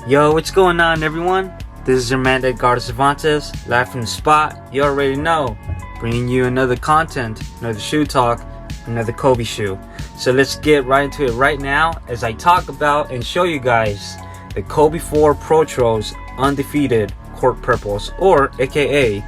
Yo, what's going on, everyone? This is your man Edgar Cervantes, live from the spot. You already know, bringing you another content, another shoe talk, another Kobe shoe. So let's get right into it right now as I talk about and show you guys the Kobe 4 PROTRO's undefeated court purples, or aka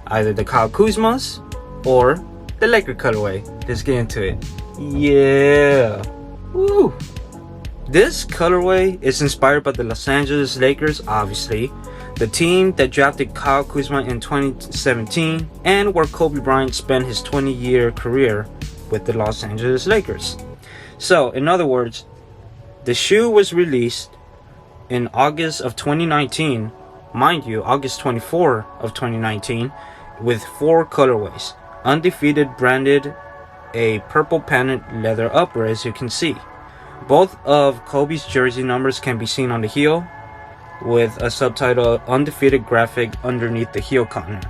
either the Kyle Kuzma's or the Laker colorway. Let's get into it. Yeah. Woo. This colorway is inspired by the Los Angeles Lakers, obviously, the team that drafted Kyle Kuzma in 2017 and where Kobe Bryant spent his 20-year career with the Los Angeles Lakers. So, in other words, the shoe was released in August of 2019, mind you, August 24 of 2019, with 4 colorways. Undefeated branded a purple patent leather upper, as you can see. Both of Kobe's jersey numbers can be seen on the heel, with a subtitle Undefeated graphic underneath the heel corner.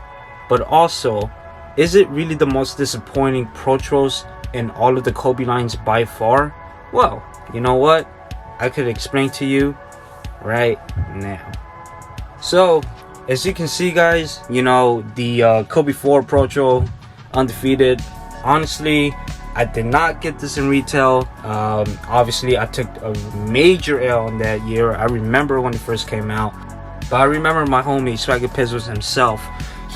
But also, is it really the most disappointing PROTROs in all of the Kobe lines by far? Well, you know what? I could explain to you right now. So, as you can see, guys, you know, the Kobe 4 PROTRO Undefeated, honestly, I did not get this in retail. Obviously, I took a major L in that year. I remember when it first came out. But I remember my homie, Swagger Pizzles himself.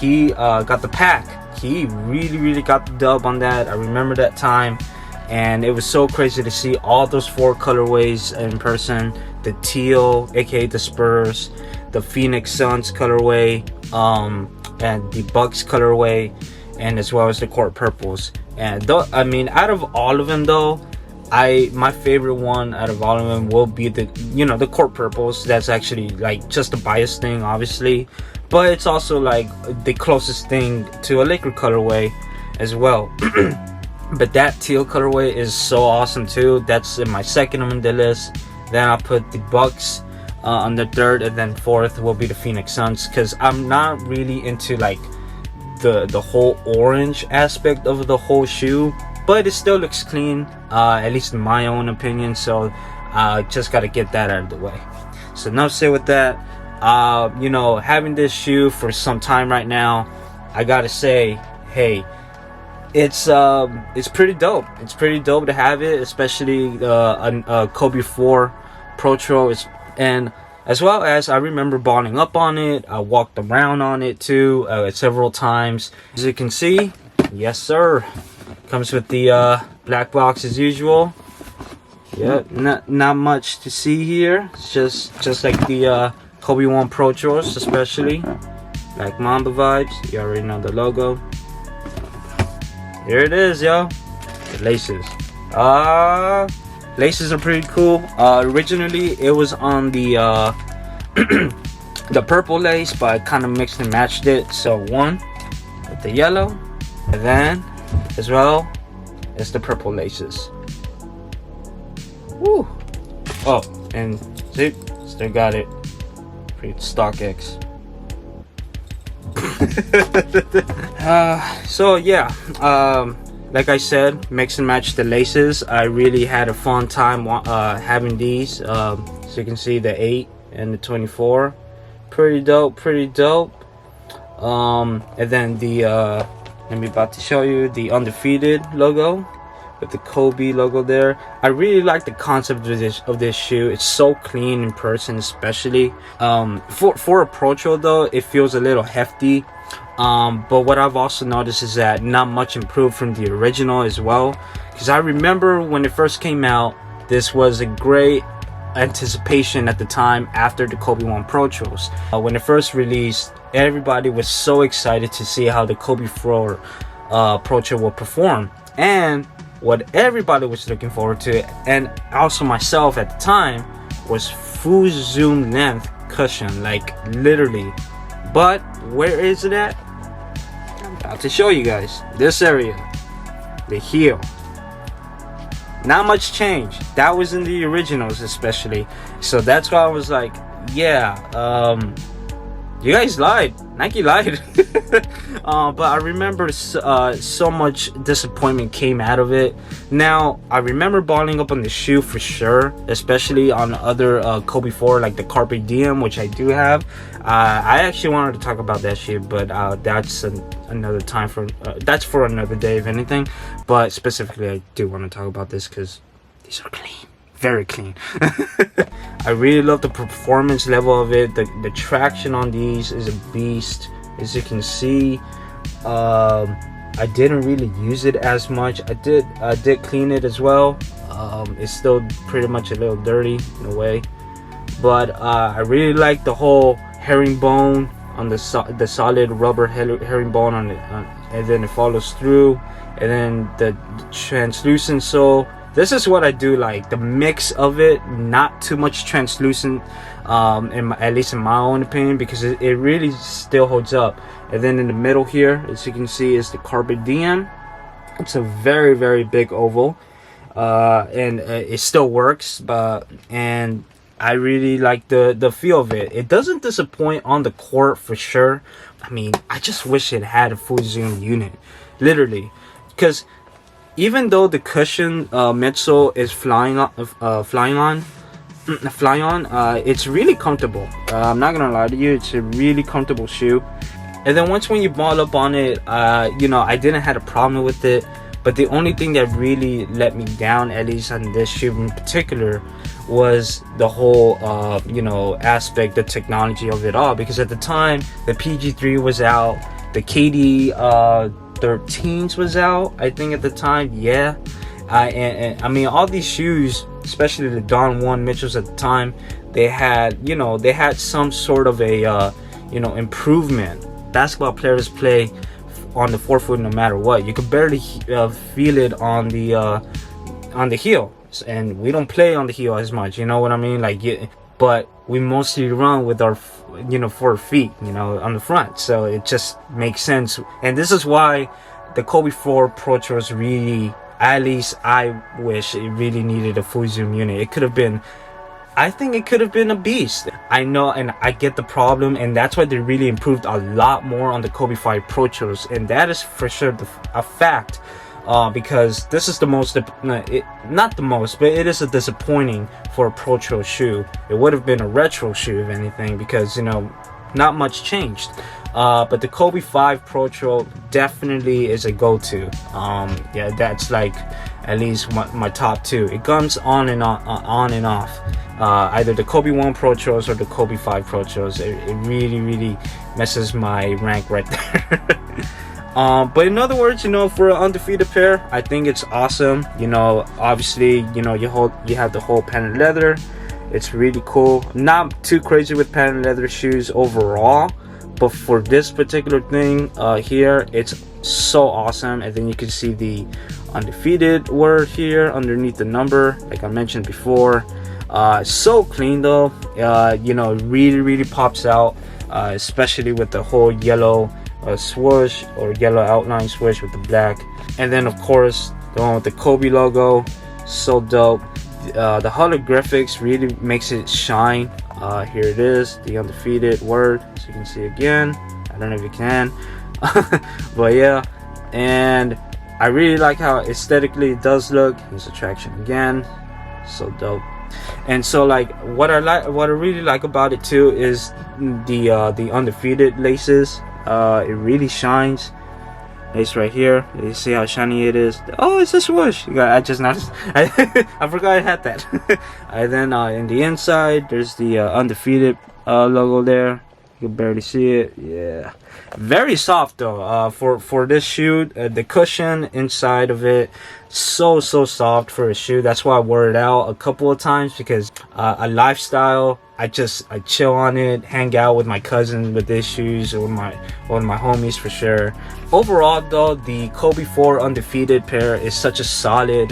He got the pack. He really got the dub on that. I remember that time. And it was so crazy to see all those 4 colorways in person. The teal, aka the Spurs. The Phoenix Suns colorway. And the Bucks colorway. And as well as the court purples. And though, I mean, out of all of them though, my favorite one out of all of them will be the, you know, the court purples. That's actually like just a bias thing, obviously, but it's also like the closest thing to a Laker colorway as well. But that teal colorway is so awesome too. That's in my second on the list. Then I'll put the Bucks on the third, and then fourth will be the Phoenix Suns, because I'm not really into like the whole orange aspect of the whole shoe, but it still looks clean, at least in my own opinion. So just got to get that out of the way. So enough said with that. You know, having this shoe for some time right now, I gotta say, hey, it's pretty dope. It's pretty dope to have it, especially a Kobe 4 PROTRO. And as well as I remember balling up on it. I walked around on it too several times. As you can see, yes sir, comes with the black box as usual. Yeah, not much to see here. It's just like the Kobe 1 PROTROs, especially like Mamba vibes. You already know the logo. Here it is, yo. The laces. Laces are pretty cool. Originally it was on the the purple lace, but I kind of mixed and matched it. So one with the yellow, and then as well as the purple laces. Woo! Oh, and see, still got it. Pretty StockX. So yeah, like I said, mix and match the laces. I really had a fun time having these. So you can see the 8 and the 24. Pretty dope. And then the I'm about to show you the Undefeated logo with the Kobe logo there. I really like the concept of this shoe. It's so clean in person, especially for a PROTRO though. It feels a little hefty. But what I've also noticed is that not much improved from the original as well, because I remember when it first came out, this was a great anticipation at the time after the Kobe 1 PROTROs. When it first released, everybody was so excited to see how the Kobe 4 PROTRO will perform, and what everybody was looking forward to, and also myself at the time, was full zoom length cushion, like literally. But where is it at? I'm about to show you guys. This area, the heel. Not much change. That was in the originals especially. So that's why I was like, yeah, you guys lied. Nike lied. But I remember so much disappointment came out of it. Now I remember balling up on the shoe for sure, especially on other Kobe 4 like the Carpe Diem, which I do have. I actually wanted to talk about that shoe, but that's another time for that's for another day if anything. But specifically I do want to talk about this because these are clean, very clean. I really love the performance level of it. The traction on these is a beast. As you can see, I didn't really use it as much. I did clean it as well. It's still pretty much a little dirty in a way, but I really like the whole herringbone on the solid rubber herringbone on it, and then it follows through, and then the translucent sole. This is what I do like, the mix of it, not too much translucent, at least in my own opinion, because it really still holds up. And then in the middle here, as you can see, is the Carpe Diem. It's a very, very big oval, and it still works, and I really like the feel of it. It doesn't disappoint on the court for sure. I mean, I just wish it had a full zoom unit, literally, because even though the cushion midsole is flying on, it's really comfortable. I'm not gonna lie to you, it's a really comfortable shoe. And then when you ball up on it, you know, I didn't have a problem with it. But the only thing that really let me down, at least on this shoe in particular, was the whole you know, aspect, the technology of it all. Because at the time, the PG3 was out, the KD 13s was out, I think at the time. Yeah, and I mean, all these shoes, especially the Dawn 1 Mitchells at the time, they had, you know, they had some sort of a you know, improvement. Basketball players play on the forefoot no matter what. You could barely feel it on the heel, and we don't play on the heel as much, you know what I mean? Like, but we mostly run with our, you know, 4 feet, you know, on the front, so it just makes sense. And this is why the Kobe 4 PROTROs really, at least I wish it really needed a full zoom unit. It could have been, I think it could have been a beast. I know, and I get the problem, and that's why they really improved a lot more on the Kobe 5 PROTROs, and that is for sure a fact. Because this is the most, not the most, but it is a disappointing for a PROTRO shoe. It would have been a retro shoe if anything, because, you know, not much changed. But the Kobe 5 PROTRO definitely is a go-to. Yeah, that's like at least my top 2. It comes on and off. Either the Kobe 1 PROTROs or the Kobe 5 PROTROs. It really messes my rank right there. But in other words, you know, for an undefeated pair, I think it's awesome. You know, obviously, you know, you have the whole patent leather. It's really cool. Not too crazy with patent leather shoes overall, but for this particular thing here, it's so awesome. And then you can see the undefeated word here underneath the number, like I mentioned before. So clean though. You know, it really pops out, especially with the whole yellow swoosh or yellow outline swoosh with the black. And then of course the one with the Kobe logo, so dope. The holographics really makes it shine. Here it is, the undefeated word, as you can see again. I don't know if you can. But yeah, and I really like how aesthetically it does look. Here's the traction again, so dope. And so, like, what I really like about it too is the undefeated laces. It really shines. Lace right here. You see how shiny it is. Oh, it's a swoosh. I just noticed. I forgot I had that. And then in the inside, there's the undefeated logo there. You can barely see it. Yeah, very soft though. For this shoe, the cushion inside of it, so soft for a shoe. That's why I wore it out a couple of times, because a lifestyle, I chill on it, hang out with my cousins with these shoes, or with my homies for sure. Overall though, the Kobe 4 undefeated pair is such a solid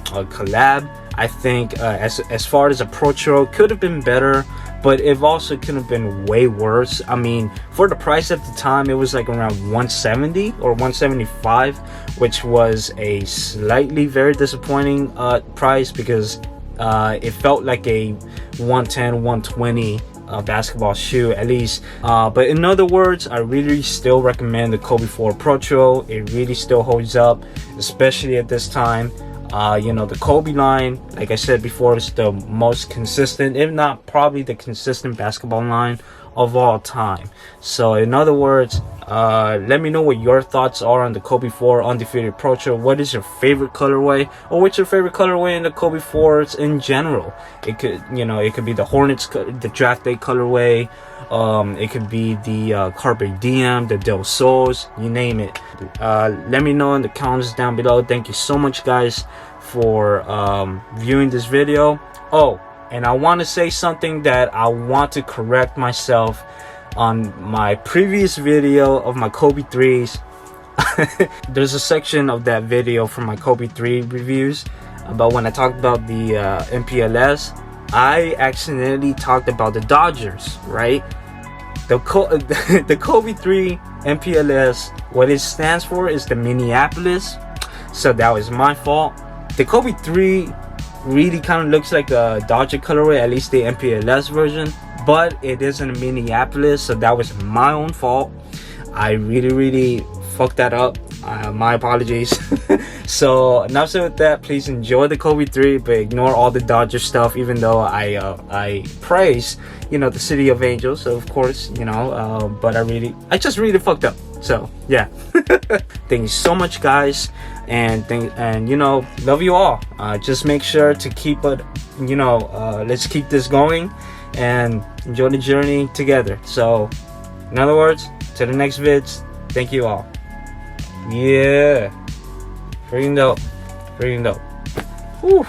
collab. I think as far as a PROTRO, could have been better, but it also could have been way worse. I mean, for the price at the time, it was like around 170 or 175, which was a slightly very disappointing price, because it felt like a 110, 120 basketball shoe, at least. But in other words, I really still recommend the Kobe 4 PROTRO. It really still holds up, especially at this time. You know, the Kobe line, like I said before, is the most consistent, if not probably the consistent basketball line of all time. So in other words, let me know what your thoughts are on the Kobe 4 Undefeated PROTRO. What is your favorite colorway, or what's your favorite colorway in the Kobe 4s in general? It could, you know, it could be the Hornets, the draft day colorway. It could be the Carpe Diem, the Del Sols, you name it. Let me know in the comments down below. Thank you so much, guys, for viewing this video. Oh, and I want to say something that I want to correct myself on my previous video of my Kobe 3s. There's a section of that video from my Kobe 3 reviews about when I talked about the MPLS. I accidentally talked about the Dodgers, right? The Kobe 3 MPLS, what it stands for is the Minneapolis. So that was my fault. The Kobe 3 really kind of looks like a Dodger colorway, at least the MPLS version, but it isn't a Minneapolis, so that was my own fault. I really fucked that up. My apologies. So enough said with that. Please enjoy the Kobe 3, but ignore all the Dodger stuff, even though I praise, you know, the City of Angels, of course, you know, but I just really fucked up. So yeah. Thank you so much, guys, and you know, love you all. Just make sure to keep it, you know, let's keep this going and enjoy the journey together. So in other words, to the next vids, thank you all. Yeah, freaking dope. Whew.